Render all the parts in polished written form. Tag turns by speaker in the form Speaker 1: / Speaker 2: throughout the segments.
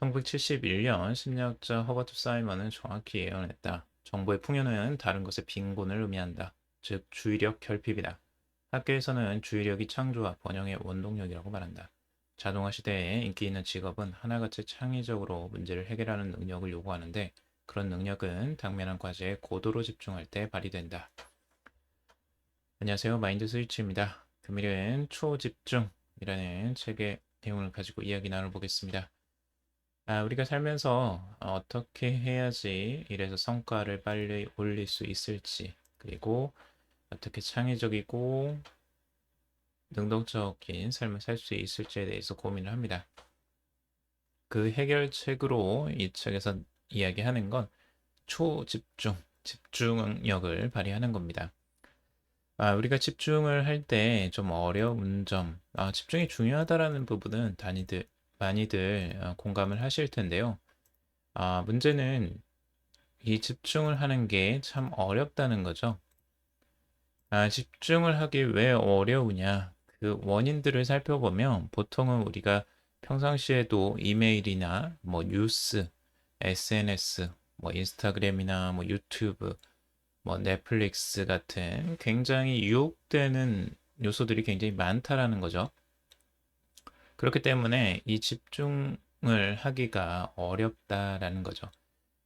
Speaker 1: 1971년 심리학자 허버트 사이먼은 정확히 예언했다. 정보의 풍요는 다른 것의 빈곤을 의미한다. 즉, 주의력 결핍이다. 학교에서는 주의력이 창조와 번영의 원동력이라고 말한다. 자동화 시대에 인기 있는 직업은 하나같이 창의적으로 문제를 해결하는 능력을 요구하는데 그런 능력은 당면한 과제에 고도로 집중할 때 발휘된다. 안녕하세요. 마인드 스위치입니다. 금일은 초집중이라는 책의 내용을 가지고 이야기 나눠보겠습니다. 우리가 살면서 어떻게 해야지 이래서 성과를 빨리 올릴 수 있을지, 그리고 어떻게 창의적이고 능동적인 삶을 살 수 있을지에 대해서 고민을 합니다. 그 해결책으로 이 책에서 이야기하는 건 초집중, 집중력을 발휘하는 겁니다. 우리가 집중을 할 때 좀 어려운 점, 집중이 중요하다라는 부분은 많이들 공감을 하실 텐데요. 문제는 이 집중을 하는 게 참 어렵다는 거죠. 집중을 하기 왜 어려우냐? 그 원인들을 살펴보면 보통은 우리가 평상시에도 이메일이나 뭐 뉴스, SNS, 뭐 인스타그램이나 뭐 유튜브, 뭐 넷플릭스 같은 굉장히 유혹되는 요소들이 굉장히 많다라는 거죠. 그렇기 때문에 이 집중을 하기가 어렵다라는 거죠.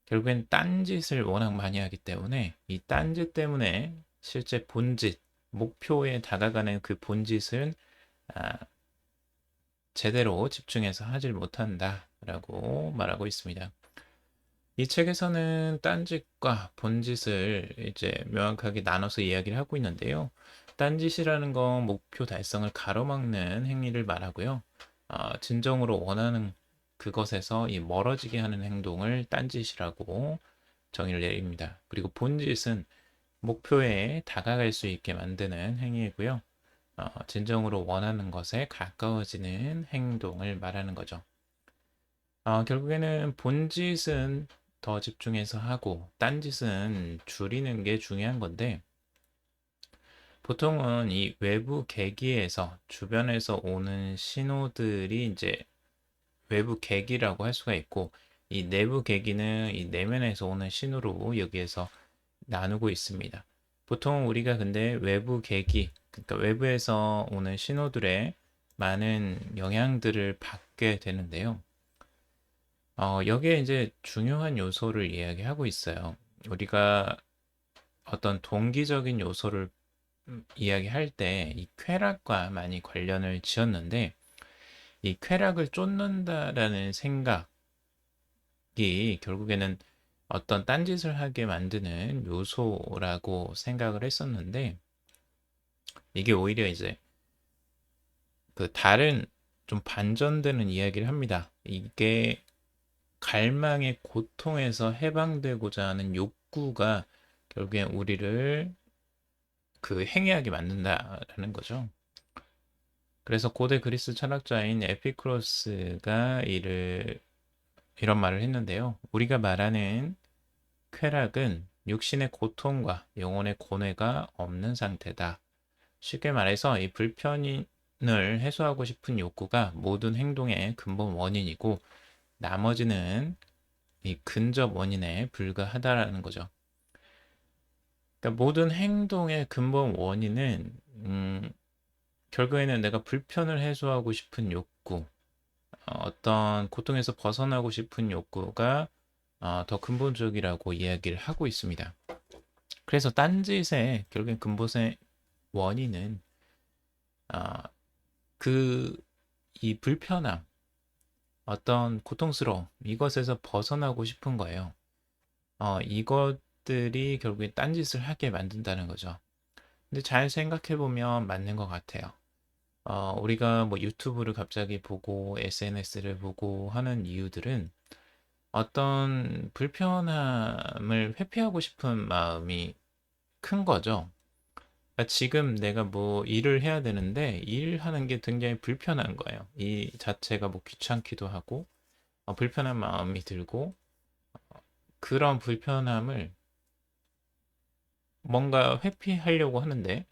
Speaker 1: 결국엔 딴짓을 워낙 많이 하기 때문에 이 딴짓 때문에 실제 본짓, 목표에 다가가는 그 본짓을 아, 제대로 집중해서 하질 못한다라고 말하고 있습니다. 이 책에서는 딴짓과 본짓을 이제 명확하게 나눠서 이야기를 하고 있는데요. 딴짓이라는 건 목표 달성을 가로막는 행위를 말하고요. 진정으로 원하는 그것에서 이 멀어지게 하는 행동을 딴짓이라고 정의를 내립니다. 그리고 본짓은 목표에 다가갈 수 있게 만드는 행위이고요. 진정으로 원하는 것에 가까워지는 행동을 말하는 거죠. 결국에는 본짓은 더 집중해서 하고 딴짓은 줄이는 게 중요한 건데 보통은 이 외부 계기에서 주변에서 오는 신호들이 이제 외부 계기라고 할 수가 있고 이 내부 계기는 이 내면에서 오는 신호로 여기에서 나누고 있습니다. 보통 우리가 근데 외부 계기, 그러니까 외부에서 오는 신호들에 많은 영향들을 받게 되는데요. 여기에 이제 중요한 요소를 이야기하고 있어요. 우리가 어떤 동기적인 요소를 이야기할 때 이 쾌락과 많이 관련을 지었는데 이 쾌락을 쫓는다라는 생각이 결국에는 어떤 딴짓을 하게 만드는 요소라고 생각을 했었는데 이게 오히려 이제 그 다른 좀 반전되는 이야기를 합니다. 이게 갈망의 고통에서 해방되고자 하는 욕구가 결국엔 우리를 그 행위하게 만든다라는 거죠. 그래서 고대 그리스 철학자인 에피쿠로스가 이런 말을 했는데요. 우리가 말하는 쾌락은 육신의 고통과 영혼의 고뇌가 없는 상태다. 쉽게 말해서 이 불편을 해소하고 싶은 욕구가 모든 행동의 근본 원인이고 나머지는 이 근접 원인에 불과하다라는 거죠. 그러니까 모든 행동의 근본 원인은 결국에는 내가 불편을 해소하고 싶은 욕구, 어떤 고통에서 벗어나고 싶은 욕구가 더 근본적이라고 이야기를 하고 있습니다. 그래서 딴짓의 결국엔 근본의 원인은 그 이 불편함, 어떤 고통스러움, 이것에서 벗어나고 싶은 거예요. 이것들이 결국에 딴짓을 하게 만든다는 거죠. 근데 잘 생각해 보면 맞는 것 같아요. 우리가 뭐 유튜브를 갑자기 보고 SNS를 보고 하는 이유들은 어떤 불편함을 회피하고 싶은 마음이 큰 거죠. 그러니까 지금 내가 뭐 일을 해야 되는데 일하는 게 굉장히 불편한 거예요. 이 자체가 뭐 귀찮기도 하고 불편한 마음이 들고 그런 불편함을 뭔가 회피하려고 하는데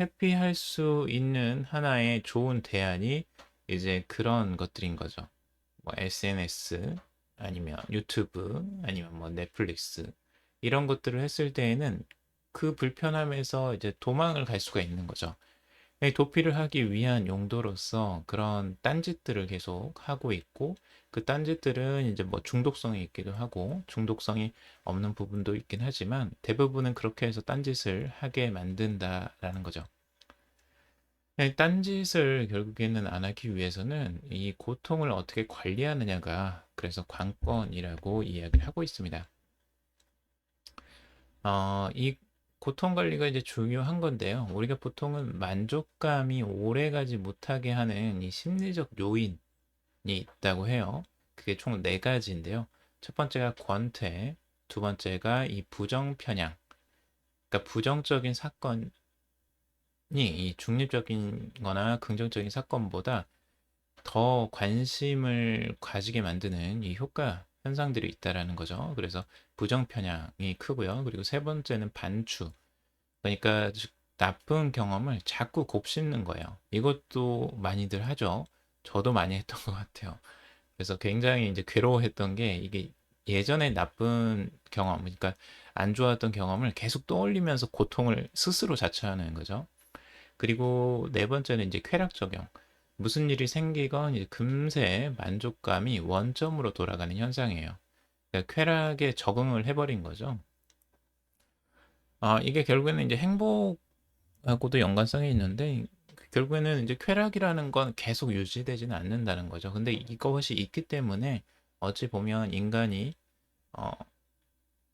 Speaker 1: 회피할 수 있는 하나의 좋은 대안이 이제 그런 것들인 거죠. 뭐 SNS, 아니면 유튜브, 아니면 뭐 넷플릭스 이런 것들을 했을 때에는 그 불편함에서 이제 도망을 갈 수가 있는 거죠. 도피를 하기 위한 용도로서 그런 딴짓들을 계속 하고 있고 그 딴짓들은 이제 뭐 중독성이 있기도 하고 중독성이 없는 부분도 있긴 하지만 대부분은 그렇게 해서 딴짓을 하게 만든다라는 거죠. 딴짓을 결국에는 안 하기 위해서는 이 고통을 어떻게 관리하느냐가 그래서 관건이라고 이야기를 하고 있습니다. 이 고통 관리가 이제 중요한 건데요. 우리가 보통은 만족감이 오래가지 못하게 하는 이 심리적 요인이 있다고 해요. 그게 총 네 가지인데요. 첫 번째가 권태, 두 번째가 이 부정편향, 그러니까 부정적인 사건이 이 중립적인 거나 긍정적인 사건보다 더 관심을 가지게 만드는 이 효과 현상들이 있다라는 거죠. 그래서 부정편향이 크고요. 그리고 세 번째는 반추. 그러니까 나쁜 경험을 자꾸 곱씹는 거예요. 이것도 많이들 하죠. 저도 많이 했던 것 같아요. 그래서 굉장히 이제 괴로워했던 게 이게 예전에 나쁜 경험, 그러니까 안 좋았던 경험을 계속 떠올리면서 고통을 스스로 자초하는 거죠. 그리고 네 번째는 이제 쾌락 적용. 무슨 일이 생기건 이제 금세 만족감이 원점으로 돌아가는 현상이에요. 그러니까 쾌락에 적응을 해버린 거죠. 이게 결국에는 이제 행복하고도 연관성이 있는데 결국에는 이제 쾌락이라는 건 계속 유지되지는 않는다는 거죠. 근데 이것이 있기 때문에 어찌 보면 인간이 어,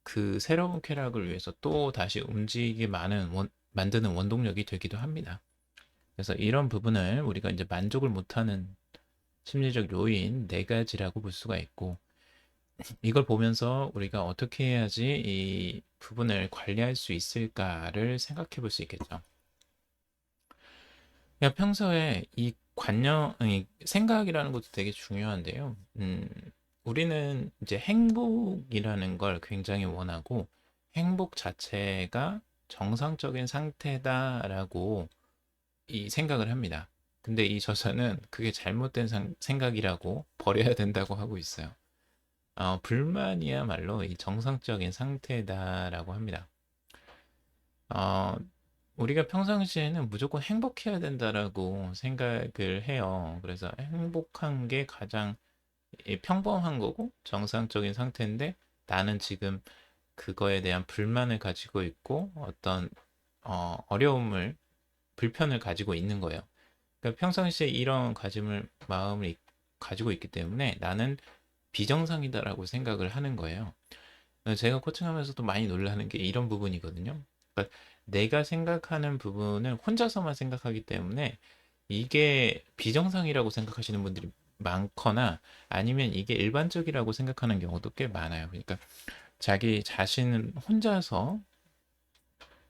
Speaker 1: 그 새로운 쾌락을 위해서 또 다시 움직이게 만드는 원동력이 되기도 합니다. 그래서 이런 부분을 우리가 이제 만족을 못하는 심리적 요인 네 가지라고 볼 수가 있고 이걸 보면서 우리가 어떻게 해야지 이 부분을 관리할 수 있을까를 생각해 볼 수 있겠죠. 그냥 평소에 이 관념, 이 생각이라는 것도 되게 중요한데요. 우리는 이제 행복이라는 걸 굉장히 원하고 행복 자체가 정상적인 상태다라고 이 생각을 합니다. 근데 이 저자는 그게 잘못된 생각이라고 버려야 된다고 하고 있어요. 불만이야말로 이 정상적인 상태다라고 합니다. 어, 우리가 평상시에는 무조건 행복해야 된다라고 생각을 해요. 그래서 행복한 게 가장 평범한 거고 정상적인 상태인데 나는 지금 그거에 대한 불만을 가지고 있고 어떤 어려움을 불편을 가지고 있는 거예요. 그러니까 평상시에 이런 마음을 가지고 있기 때문에 나는 비정상이다라고 생각을 하는 거예요. 제가 코칭하면서도 많이 놀라는 게 이런 부분이거든요. 그러니까 내가 생각하는 부분을 혼자서만 생각하기 때문에 이게 비정상이라고 생각하시는 분들이 많거나 아니면 이게 일반적이라고 생각하는 경우도 꽤 많아요. 그러니까 자기 자신은 혼자서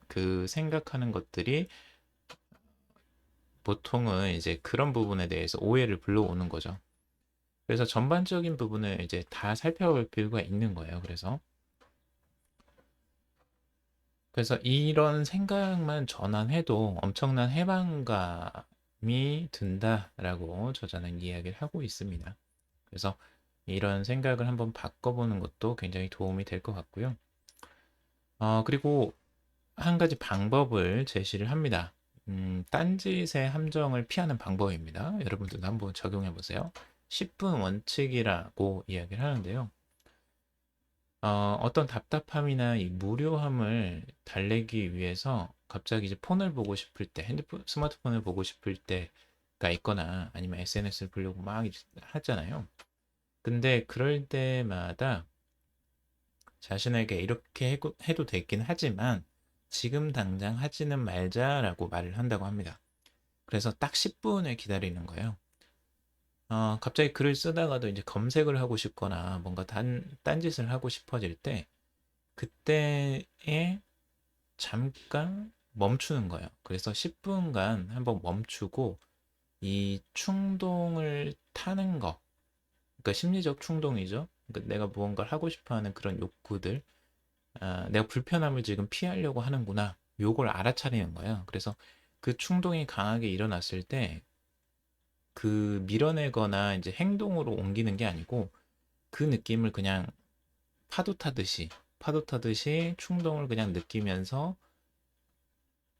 Speaker 1: 그 생각하는 것들이 보통은 이제 그런 부분에 대해서 오해를 불러오는 거죠. 그래서 전반적인 부분을 이제 다 살펴볼 필요가 있는 거예요. 그래서 이런 생각만 전환해도 엄청난 해방감이 든다라고 저자는 이야기를 하고 있습니다. 그래서 이런 생각을 한번 바꿔보는 것도 굉장히 도움이 될 것 같고요. 그리고 한 가지 방법을 제시를 합니다. 딴짓의 함정을 피하는 방법입니다. 여러분들도 한번 적용해 보세요. 10분 원칙이라고 이야기를 하는데요. 어떤 답답함이나 이 무료함을 달래기 위해서 갑자기 이제 폰을 보고 싶을 때, 스마트폰을 보고 싶을 때가 있거나 아니면 SNS를 보려고 막 하잖아요. 근데 그럴 때마다 자신에게 이렇게 해도 되긴 하지만 지금 당장 하지는 말자라고 말을 한다고 합니다. 그래서 딱 10분을 기다리는 거예요. 갑자기 글을 쓰다가도 이제 검색을 하고 싶거나 뭔가 딴짓을 하고 싶어질 때 그때에 잠깐 멈추는 거예요. 그래서 10분간 한번 멈추고 이 충동을 타는 거, 그러니까 심리적 충동이죠. 그러니까 내가 무언가를 하고 싶어 하는 그런 욕구들, 내가 불편함을 지금 피하려고 하는구나. 요걸 알아차리는 거예요. 그래서 그 충동이 강하게 일어났을 때 그 밀어내거나 이제 행동으로 옮기는 게 아니고 그 느낌을 그냥 파도 타듯이 충동을 그냥 느끼면서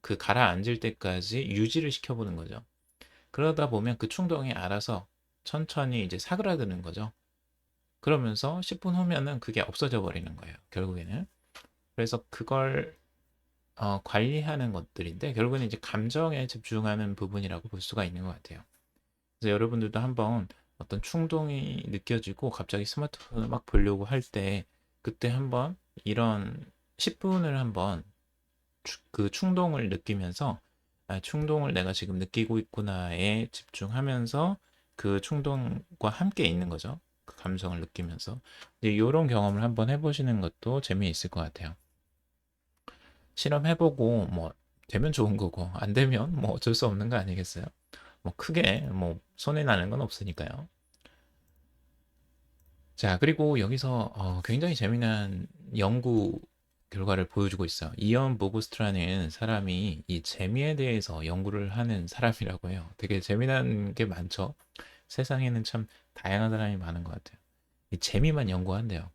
Speaker 1: 그 가라앉을 때까지 유지를 시켜보는 거죠. 그러다 보면 그 충동이 알아서 천천히 이제 사그라드는 거죠. 그러면서 10분 후면은 그게 없어져 버리는 거예요, 결국에는. 그래서 그걸 관리하는 것들인데 결국에는 이제 감정에 집중하는 부분이라고 볼 수가 있는 것 같아요. 그래서 여러분들도 한번 어떤 충동이 느껴지고 갑자기 스마트폰을 막 보려고 할 때 그때 한번 이런 10분을 한번 그 충동을 느끼면서 아, 충동을 내가 지금 느끼고 있구나에 집중하면서 그 충동과 함께 있는 거죠. 그 감성을 느끼면서. 이제 이런 경험을 한번 해보시는 것도 재미있을 것 같아요. 실험해보고 뭐 되면 좋은 거고 안 되면 뭐 어쩔 수 없는 거 아니겠어요? 뭐 크게 뭐 손해 나는 건 없으니까요. 자, 그리고 여기서 굉장히 재미난 연구 결과를 보여주고 있어요. 이언 보그스트라는 사람이 이 재미에 대해서 연구를 하는 사람이라고 해요. 되게 재미난 게 많죠. 세상에는 참 다양한 사람이 많은 것 같아요. 이 재미만 연구한대요.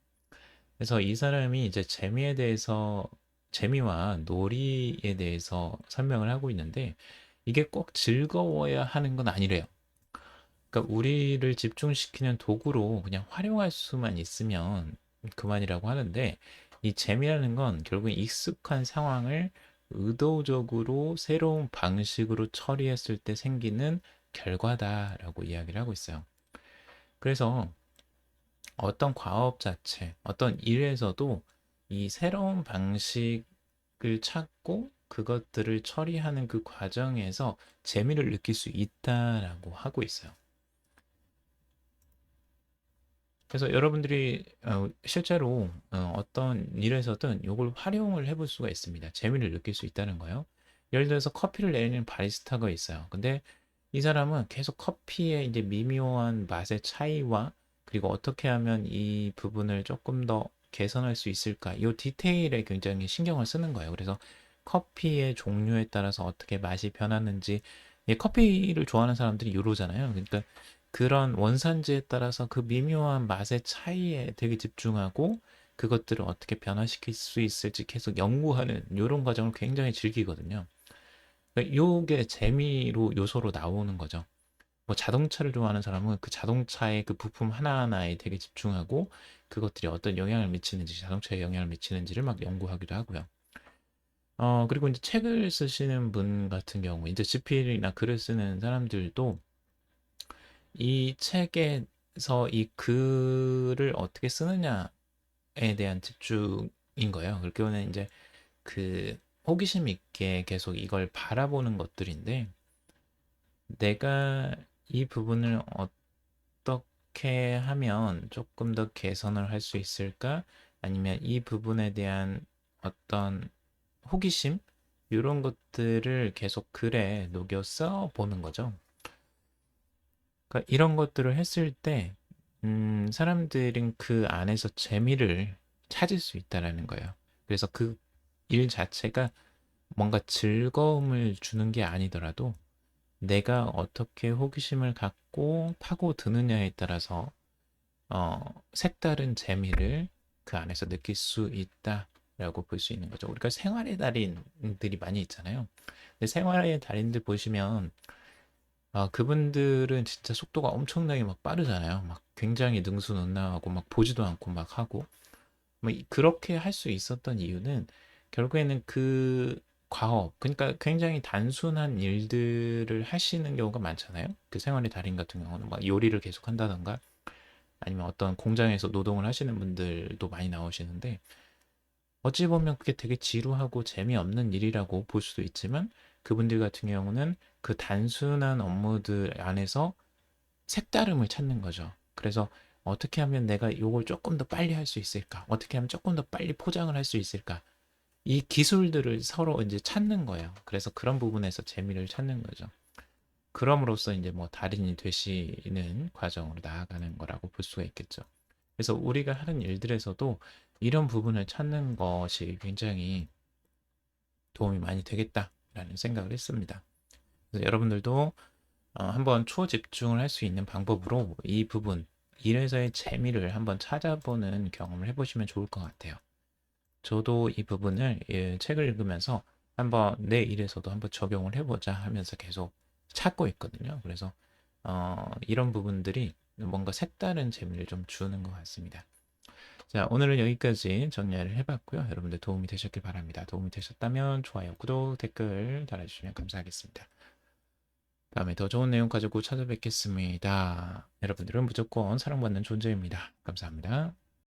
Speaker 1: 그래서 이 사람이 이제 재미에 대해서 재미와 놀이에 대해서 설명을 하고 있는데 이게 꼭 즐거워야 하는 건 아니래요. 그러니까 우리를 집중시키는 도구로 그냥 활용할 수만 있으면 그만이라고 하는데 이 재미라는 건 결국 익숙한 상황을 의도적으로 새로운 방식으로 처리했을 때 생기는 결과다라고 이야기를 하고 있어요. 그래서 어떤 과업 자체, 어떤 일에서도 이 새로운 방식을 찾고 그것들을 처리하는 그 과정에서 재미를 느낄 수 있다라고 하고 있어요. 그래서 여러분들이 실제로 어떤 일에서든 이걸 활용을 해볼 수가 있습니다. 재미를 느낄 수 있다는 거요. 예를 들어서 커피를 내리는 바리스타가 있어요. 근데 이 사람은 계속 커피의 이제 미묘한 맛의 차이와 그리고 어떻게 하면 이 부분을 조금 더 개선할 수 있을까? 이 디테일에 굉장히 신경을 쓰는 거예요. 그래서 커피의 종류에 따라서 어떻게 맛이 변하는지, 커피를 좋아하는 사람들이 이러잖아요. 그러니까 그런 원산지에 따라서 그 미묘한 맛의 차이에 되게 집중하고 그것들을 어떻게 변화시킬 수 있을지 계속 연구하는 이런 과정을 굉장히 즐기거든요. 그러니까 요게 재미로 요소로 나오는 거죠. 뭐 자동차를 좋아하는 사람은 그 자동차의 그 부품 하나하나에 되게 집중하고 그것들이 어떤 영향을 미치는지, 자동차에 영향을 미치는지를 막 연구하기도 하고요. 그리고 이제 책을 쓰시는 분 같은 경우, 이제 집필이나 글을 쓰는 사람들도 이 책에서 이 글을 어떻게 쓰느냐에 대한 집중인 거예요. 그러면 이제 그 호기심 있게 계속 이걸 바라보는 것들인데 내가 이 부분을 어떻게 하면 조금 더 개선을 할 수 있을까? 아니면 이 부분에 대한 어떤 호기심? 이런 것들을 계속 글에 녹여 써 보는 거죠. 그러니까 이런 것들을 했을 때 사람들은 그 안에서 재미를 찾을 수 있다라는 거예요. 그래서 그 일 자체가 뭔가 즐거움을 주는 게 아니더라도 내가 어떻게 호기심을 갖고 파고드느냐에 따라서 색다른 재미를 그 안에서 느낄 수 있다라고 볼 수 있는 거죠. 우리가 생활의 달인들이 많이 있잖아요. 근데 생활의 달인들 보시면 그분들은 진짜 속도가 엄청나게 막 빠르잖아요. 막 굉장히 능수능란하고 막 보지도 않고 막 하고. 뭐 그렇게 할 수 있었던 이유는 결국에는 그 과업, 그러니까 굉장히 단순한 일들을 하시는 경우가 많잖아요. 그 생활의 달인 같은 경우는 막 요리를 계속 한다던가 아니면 어떤 공장에서 노동을 하시는 분들도 많이 나오시는데 어찌 보면 그게 되게 지루하고 재미없는 일이라고 볼 수도 있지만 그분들 같은 경우는 그 단순한 업무들 안에서 색다름을 찾는 거죠. 그래서 어떻게 하면 내가 이걸 조금 더 빨리 할 수 있을까? 어떻게 하면 조금 더 빨리 포장을 할 수 있을까? 이 기술들을 서로 이제 찾는 거예요. 그래서 그런 부분에서 재미를 찾는 거죠. 그럼으로써 이제 뭐 달인이 되시는 과정으로 나아가는 거라고 볼 수가 있겠죠. 그래서 우리가 하는 일들에서도 이런 부분을 찾는 것이 굉장히 도움이 많이 되겠다라는 생각을 했습니다. 그래서 여러분들도 한번 초집중을 할 수 있는 방법으로 이 부분, 일에서의 재미를 한번 찾아보는 경험을 해보시면 좋을 것 같아요. 저도 이 부분을 책을 읽으면서 한번 내 일에서도 한번 적용을 해보자 하면서 계속 찾고 있거든요. 그래서 이런 부분들이 뭔가 색다른 재미를 좀 주는 것 같습니다. 자, 오늘은 여기까지 정리를 해봤고요. 여러분들 도움이 되셨길 바랍니다. 도움이 되셨다면 좋아요, 구독, 댓글 달아주시면 감사하겠습니다. 다음에 더 좋은 내용 가지고 찾아뵙겠습니다. 여러분들은 무조건 사랑받는 존재입니다. 감사합니다.